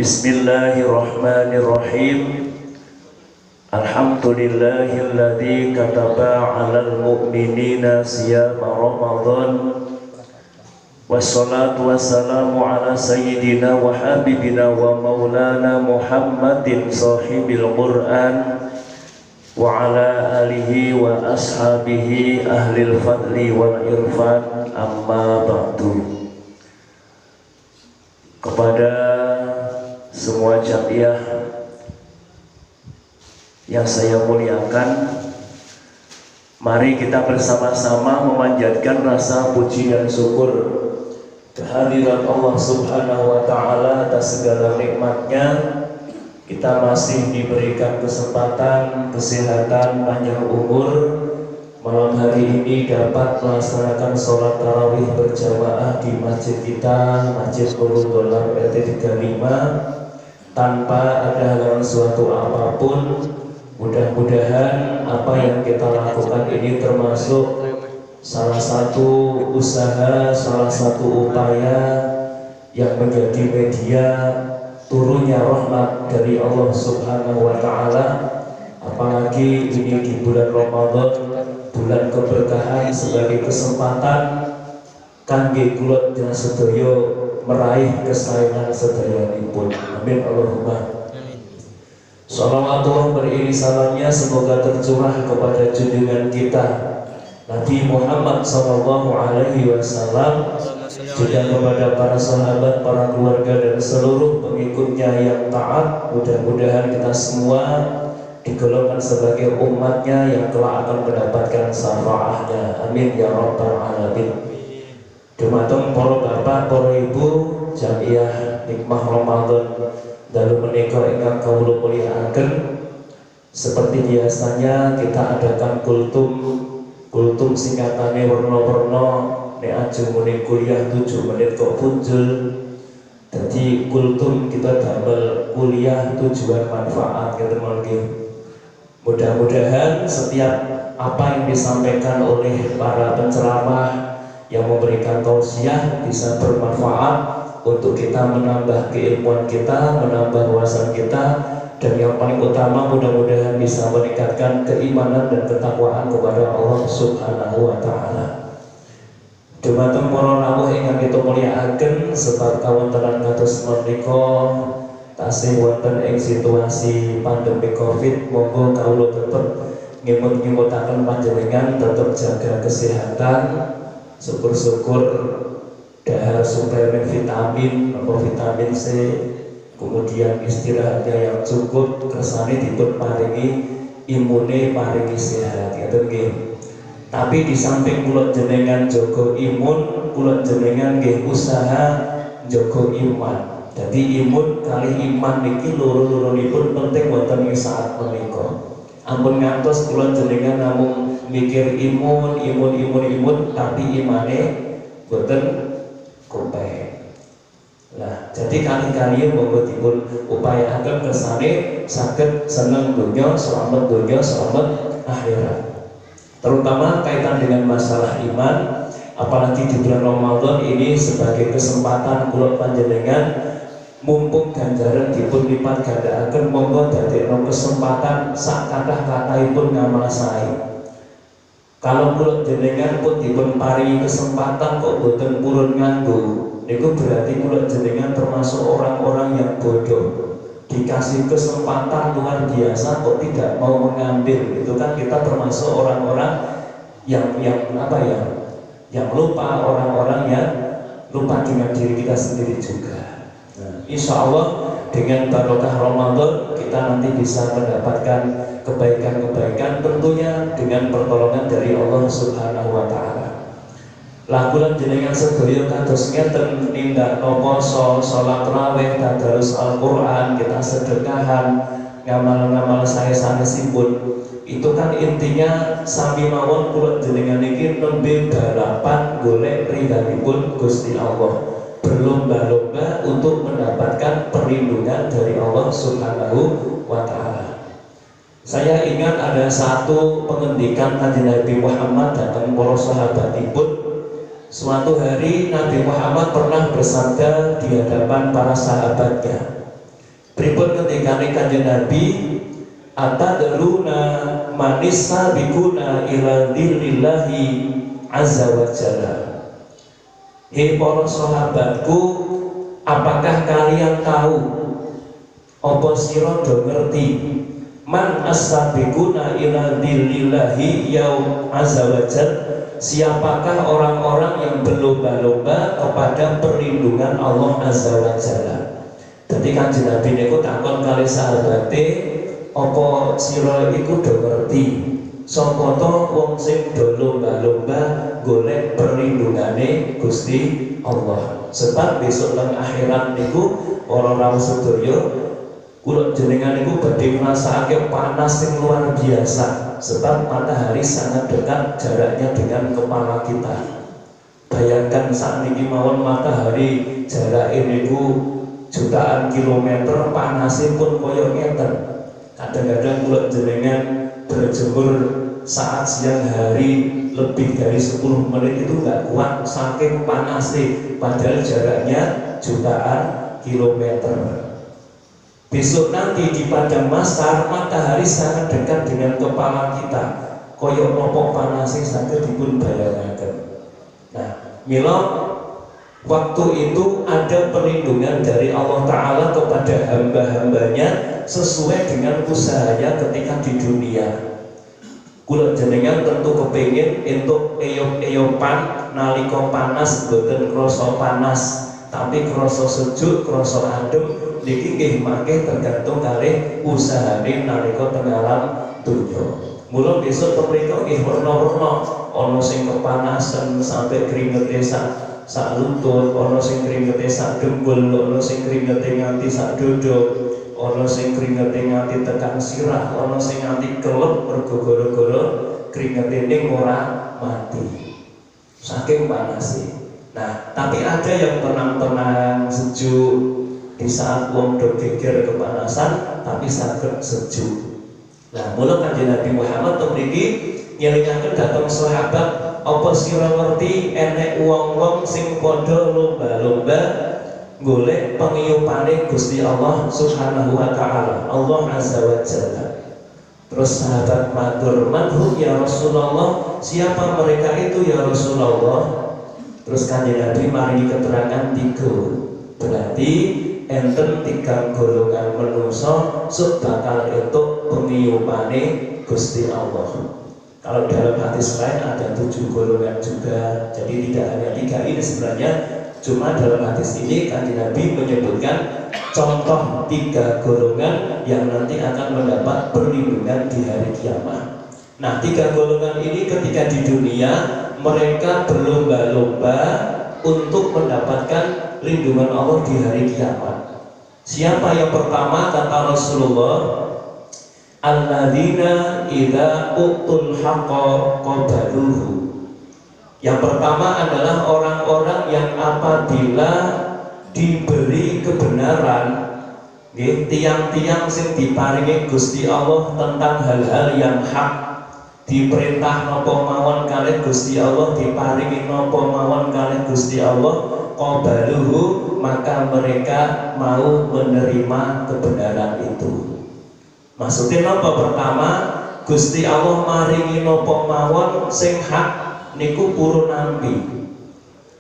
Bismillahirrahmanirrahim. Alhamdulillahilladzi kataba 'alal mu'minina siyama Ramadan. Wassalatu wassalamu ala sayyidina wa habibina wa maulana Muhammadin sahibil Qur'an wa ala alihi wa ashabihi ahlil fadli wal irfan, amma ba'du. Kepada semua jamiah yang saya muliakan, mari kita bersama-sama memanjatkan rasa puji dan syukur kehadirat Allah Subhanahu wa Ta'ala atas segala nikmatnya. Kita masih diberikan kesempatan, kesehatan, panjang umur, malam hari ini dapat melaksanakan sholat tarawih berjamaah di masjid kita, Masjid Nurul Dolar RT 35, tanpa ada halangan suatu apapun. Mudah-mudahan apa yang kita lakukan ini termasuk salah satu usaha, salah satu upaya yang menjadi media turunnya rahmat dari Allah Subhanahu wa Ta'ala. Apalagi ini di bulan Ramadan, bulan keberkahan, sebagai kesempatan kangge kula dan sedaya meraih kesayangan sedayanipun. Amin Allahumma. Salawatullah beriring salamnya semoga tercurah kepada junjungan kita Nabi Muhammad sallallahu alaihi wasallam, juga kepada para sahabat, para keluarga dan seluruh pengikutnya yang taat. Mudah-mudahan kita semua digolongkan sebagai umatnya yang kelak akan mendapatkan syafaatnya. Amin ya rabbal alamin. Dumateng para bapak, para ibu, jamiah hikmah Ramadan dalu menika ingkang kawula mulyakaken. Seperti biasanya kita adakan kultum singkatane werna-werna. Nek ajeng muni kuliah 7 menit kok punjul. Dadi kultum kita damel kuliah tujuan manfaat ngeten mangke. Mudah-mudahan setiap apa yang disampaikan oleh para penceramah yang memberikan tausiah bisa bermanfaat untuk kita menambah keilmuan kita, menambah wawasan kita, dan yang paling utama mudah-mudahan bisa meningkatkan keimanan dan ketakwaan kepada Allah Subhanahu wa Ta'ala. Dumateng para rawuh ingkang kita mulyakaken, sebab kawontenan kados menika tasih wonten ing situasi pandemi Covid, monggo kawula tetep ngimut-ngimutaken panjenengan tetep jaga kesehatan. Syukur-syukur dahar suplemen vitamin atau vitamin C, kemudian istirahatnya yang cukup, kersane dipun paringi imune, paringi sehat, ngoten nggih. Tapi di samping kula jenengan jaga imun, kula jenengan nggih usaha jaga iman. Jadi imun kali iman niki loro-loronipun penting wonten ing saat menika. Ampun ngantos kula jenengan namung mikir imun, tapi imane boten kopek. Lah, jadi kali-kali monggo dipun upayaaken kersane saged seneng donya, slamet donya, slamet akhirat. Terutama kaitan dengan masalah iman, apalagi di bulan Ramadan ini sebagai kesempatan kula panjenengan mumpung ganjaran dipun lipat gandaaken, monggo dadekno kesempatan sak kathah-kathahipun ngamal sae. Kalau kula jenengan pun dipun paringi kesempatan kok boten purun nganggo, niku berarti kula jenengan termasuk orang-orang yang bodoh. Dikasih kesempatan luar biasa kok tidak mau mengambil, itu kan kita termasuk orang-orang yang apa ya? Yang lupa, orang-orang yang lupa dengan diri kita sendiri juga. Nah, insya Allah dengan barokah Ramadan kita nanti bisa mendapatkan kebaikan-kebaikan, tentunya dengan pertolongan dari Allah Subhanahu wa Ta'ala. Lakulan jenengan sedaya kados ngeten nindakno poso, salat tarawih, tadarus Al-Qur'an, kita sedekahan, ngamal-ngamal saya sanesipun. Itu kan intinya sami mawon kula jenengan iki nembe balapan golek ridhanipun Gusti Allah. Berlomba-lomba untuk mendapatkan perlindungan dari Allah Subhanahu wa Ta'ala. Saya ingat ada satu pengendikan Kanjeng Nabi Muhammad datang para sahabatipun. Suatu hari Nabi Muhammad pernah bersabda di hadapan para sahabatnya, Pripun ketika Kanjeng Nabi atadruna manis sabiquna ila dzillillahi azza wa jalla. Hei para sahabatku, apakah kalian tahu apa sira do ngerti man as-sabiquna ila dzillillahi yaum azza wa jalla? Siapakah orang-orang yang berlomba-lomba kepada perlindungan Allah azza wa jalla? Jadi Kanjeng Nabi niku takon kali sahabate, apa sira iku do ngerti sapa to wong sing do lomba-lomba golek perlindungane Gusti Allah? Sebab besok nang akhirat niku para rawuh sedaya kula jenengan niku badhe ngrasakake panas sing luar biasa, sebab matahari sangat dekat jaraknya dengan kepala kita. Bayangkan sakniki mawon matahari jarake niku jutaan kilometer, panasnya pun koyo ngeten. Kadang-kadang kula jenengan berjemur saat siang hari lebih dari 10 menit itu nggak kuat saking panasnya, padahal jaraknya jutaan kilometer. Besok nanti di padang mahsyar matahari sangat dekat dengan kepala kita, koyo nopo panasnya saged dipun bayangaken. Nah, mila waktu itu ada perlindungan dari Allah Ta'ala kepada hamba-hambanya sesuai dengan usahanya ketika di dunia. Kula jenengan tentu kepingin untuk eyop-eyopan nalika panas boten krasa panas, tapi krasa sejuk, krasa adem. Niki nggih mangke tergantung kalih usahane nalika teng alam donya. Mula besok mriko nggih werna-werna, ana sing kepanasan sampai kringete sak lutut, ana sing kringete sak dengkul, ana sing kringete nganti sak dodo, ana sing kringete nganti tekan sirah, ana sing nganti kelep mergo gara-gara kringete ning ora mati saking panasnya. Nah, tapi ada yang tenang-tenang, sejuk di saat wong do geger kepanasan tapi saged sejuk. Nah, mula Kanjeng Nabi Muhammad mriki nyelingaken dhateng sahabat, apa sira ngerti enek wong-wong sing padha lomba-lomba golek pengiyupane Gusti Allah Subhanahu wa taala, Allah azza wa jalla. Terus sahabat matur, "Manhum ya Rasulullah? Siapa mereka itu ya Rasulullah?" Terus Kanjeng Nabi maringi keterangan 3. Berarti enten 3 golongan manusa sing bakal entuk pengiyupane Gusti Allah. Kalau dalam hadis lain ada 7 golongan juga. Jadi tidak hanya 3 ini sebenarnya, cuma dalam hadis ini Kanjeng Nabi menyebutkan contoh 3 golongan yang nanti akan mendapat perlindungan di hari kiamat. Nah, 3 golongan ini ketika di dunia mereka berlomba-lomba untuk mendapatkan lindungan Allah di hari kiamat. Siapa yang pertama? Kata Rasulullah, alladzina idza utul haqqa qabaluhu. Yang pertama adalah orang-orang yang apabila diberi kebenaran, tiang-tiang sing diparingi Gusti Allah tentang hal-hal yang hak, diperintah nopo mawon kalih Gusti Allah, diparingi nopo mawon kalih Gusti Allah, qabaluhu, maka mereka mau menerima kebenaran itu. Maksudnya nopo? Pertama, Gusti Allah maringi nopo mawon sing hak niku purun nampi.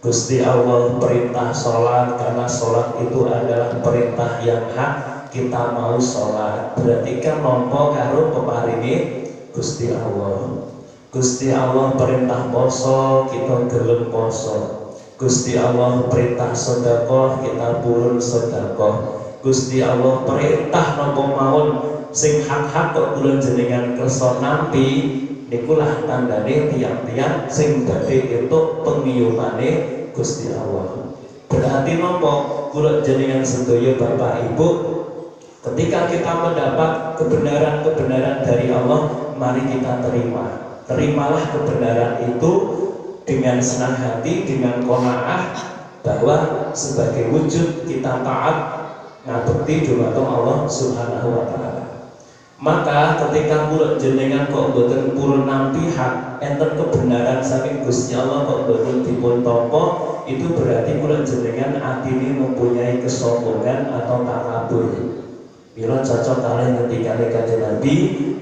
Gusti Allah perintah sholat, karena sholat itu adalah perintah yang hak, kita mau sholat, berarti kan nopo karo peparingi Gusti Allah. Gusti Allah perintah poso, kita gelem poso. Gusti Allah perintah sedekah, kita purun sedekah. Gusti Allah perintah nopo mawon sing hak-hak kok kula jenengan kersa nampi, nikulah tandane tiang-tiang sing badhe entuk pengiyupane Gusti Allah. Berarti nopo? Kula jenengan sedaya Bapak Ibu, ketika kita mendapat kebenaran-kebenaran dari Allah, mari kita terima. Terimalah kebenaran itu dengan senang hati, dengan qanaah, bahwa sebagai wujud kita taat ngabekti dhumateng Allah Subhanahu wa taala. Maka ketika kula jenengan kok boten purun nampi hak, enten kebenaran saking Gusti Allah kok boten dipun tampa, itu berarti kula jenengan atine mempunyai kesombongan atau takabur. Mila cocok kalian ketika kanjeng Nabi,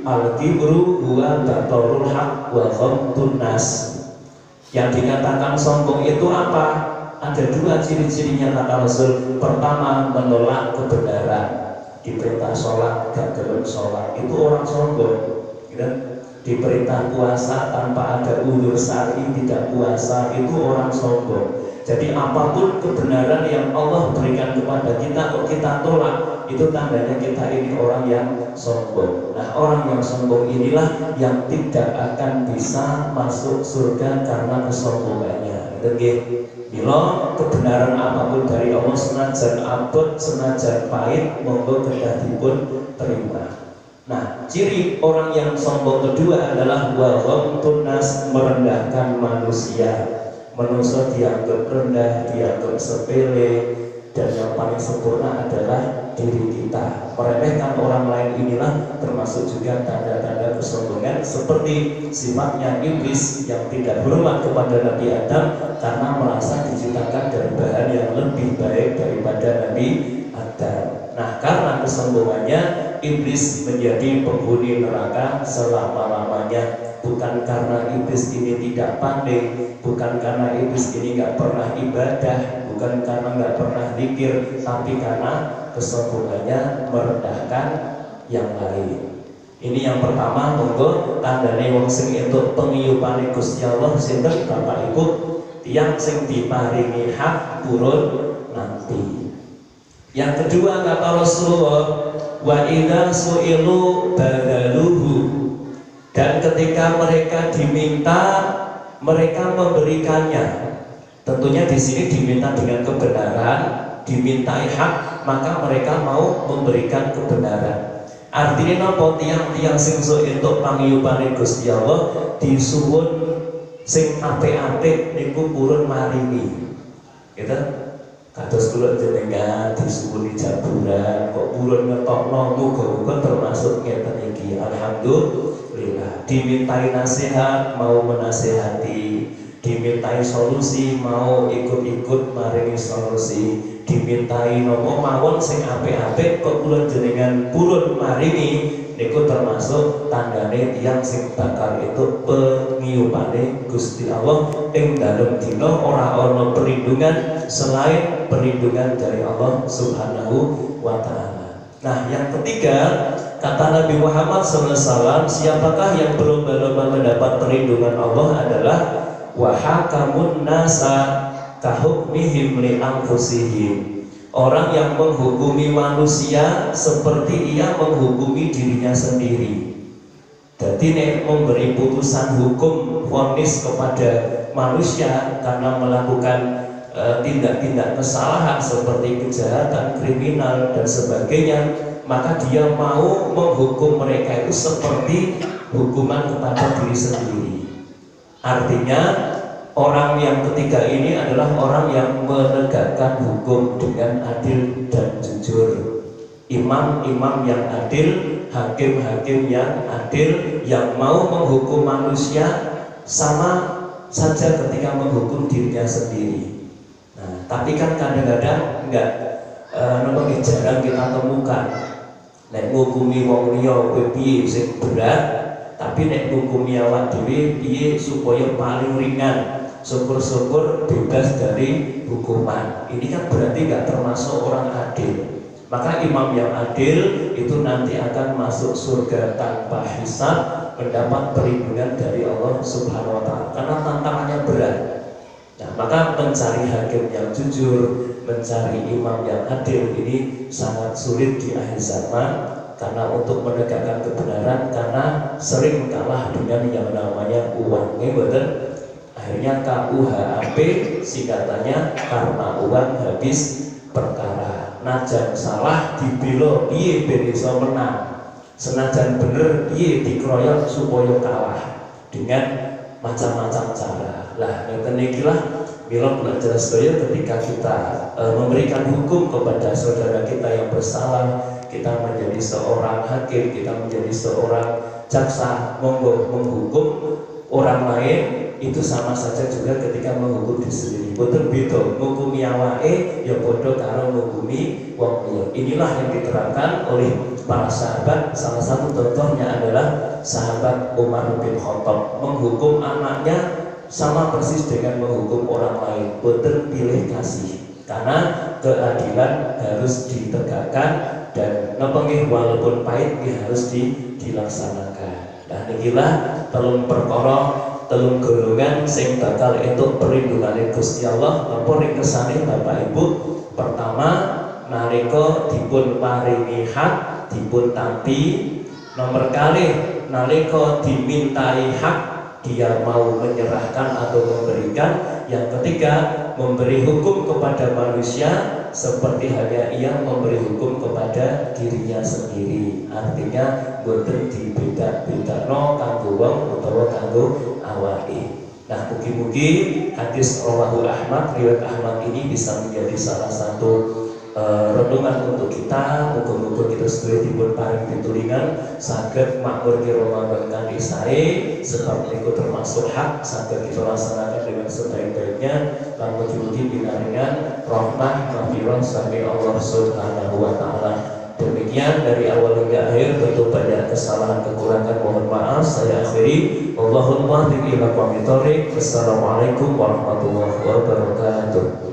al-kibru huwa batorul haq wa ghamtun nas. Yang dikatakan sombong itu apa? Ada dua ciri-cirinya kata Rasul. Pertama, menolak kebenaran. Diperintah sholat gak gelem sholat, itu orang sombong. Gitu? Diperintah puasa tanpa ada uzur syar'i tidak puasa, itu orang sombong. Jadi apapun kebenaran yang Allah berikan kepada kita, kok kita tolak, itu tandanya kita ini orang yang sombong. Nah, orang yang sombong inilah yang tidak akan bisa masuk surga karena kesombongannya. Bila kebenaran apapun dari Allah, senajan abot, senajan pahit, monggo kedah dipun terima. Nah, ciri orang yang sombong kedua adalah wa ghamtun nas, merendahkan manusia. Manusia dianggap rendah, dianggap sepele, dan yang paling sempurna adalah diri kita. Meremehkan orang lain inilah termasuk juga tanda-tanda kesombongan, seperti sifatnya iblis yang tidak hormat kepada Nabi Adam karena merasa diciptakan dari bahan yang lebih baik daripada Nabi Adam. Nah, karena kesombongannya iblis menjadi penghuni neraka selama-lamanya. Bukan karena iblis ini tidak pandai, bukan karena iblis ini nggak pernah ibadah, bukan karena nggak pernah zikir, tapi karena kesombongannya merendahkan yang lain. Ini yang pertama, monggo tandane wong sing entuk pengiyupane Gusti Allah sinten Bapak Ibu, tiyang sing diparingi hak purun nanti. Yang kedua kata Rasulullah, wa idza su'ilu badaluhu, dan ketika mereka diminta, mereka memberikannya. Tentunya di sini diminta dengan kebenaran, dimintai hak, maka mereka mau memberikan kebenaran. Artinya napa? Tiang-tiang sing sok entuk pangiyupane Gusti Allah disuwun sing apik-apik niku purun maringi. Gitu? Kados kula jenengan disuwuni jaburan kok purun ngetokno, muga-muga termasuk ngeten iki. Alhamdulillah. Dimintai nasihat mau menasehati, dimintai solusi mau ikut-ikut maringi solusi, dimintai nopo mawon sing apik-apik kok kula jenengan purun maringi, niku termasuk tandane tiyang sing bakal itu pengiyupane Gusti Allah ing dalem dina ora ana perlindungan selain perlindungan dari Allah Subhanahu wa taala. Nah, yang ketiga kata Nabi Muhammad SAW, siapakah yang berlomba-lomba mendapat perlindungan Allah adalah wahakamun nasa kahukmihim li anfusihim, orang yang menghukumi manusia seperti ia menghukumi dirinya sendiri. Jadi nek memberi putusan hukum vonis kepada manusia karena melakukan tindak-tindak kesalahan seperti kejahatan, kriminal dan sebagainya, maka dia mau menghukum mereka itu seperti hukuman kepada diri sendiri. Artinya orang yang ketiga ini adalah orang yang menegakkan hukum dengan adil dan jujur. Imam-imam yang adil, hakim-hakim yang adil, yang mau menghukum manusia sama saja ketika menghukum dirinya sendiri. Nah, tapi kan kadang-kadang enggak jarang kita temukan. Nek ngukumi wong liya kowe piye sing berat, tapi nek ngukumi awak dhewe piye supaya paling ringan. Syukur-syukur bebas dari hukuman. Ini kan berarti nggak termasuk orang adil. Maka imam yang adil itu nanti akan masuk surga tanpa hisab, mendapat perlindungan dari Allah Subhanahu wa taala. Karena tantangannya berat. Nah, maka mencari hakim yang jujur, mencari imam yang adil ini sangat sulit di akhir zaman, karena untuk menegakkan kebenaran karena sering kalah dengan yang namanya uang. Betul? Akhirnya KUHP singkatannya karena uang habis perkara. Najan salah dibela piye ben iso menang, senajan bener piye dikeroyok supaya kalah dengan macam-macam cara. Lah ngeten iki lah mila belajar sedaya ketika kita memberikan hukum kepada saudara kita yang bersalah, kita menjadi seorang hakim, kita menjadi seorang jaksa, monggo menghukum orang lain itu sama saja juga ketika menghukum diri sendiri. Boten beda, ngukumi awake ya padha karo ngukumi wong liya. Inilah yang diterangkan oleh para sahabat. Salah satu contohnya adalah sahabat Umar bin Khattab, menghukum anaknya sama persis dengan menghukum orang lain. Boten pilih kasih, karena keadilan harus ditegakkan dan nepengih walaupun pahit harus dilaksanakan. Nah inilah telung perkara, telung golongan sing bakal entuk perlindungan Gusti Allah napa ring kersane Bapak Ibu. Pertama, nalika dipun paringi hak dipun tampi. Nomor kalih, nalika dimintai hak dia mau menyerahkan atau memberikan. Yang ketiga, memberi hukum kepada manusia seperti halnya ia memberi hukum kepada dirinya sendiri. Artinya boten dibeda-bedakno kanggo wong utawa kanggo awake. Nah, mugi-mugi hadis rawahu Ahmad, riwayat Ahmad ini bisa menjadi salah satu renungan untuk kita. Muga-muga kita sedaya dipun paring pitulingan saged makmur di Ramadan kanthi sae, sebab niku termasuk hak saged kita laksanakan dengan sebaik-baiknya lan mugi-mugi pinaringan rahmah maghfirah saking Allah Subhanahu wa taala. Demikian dari awal hingga akhir, tentu banyak kesalahan kekurangan, mohon maaf saya akhiri. Allahumma ila qawmi thoriq. Wassalamualaikum warahmatullahi wabarakatuh.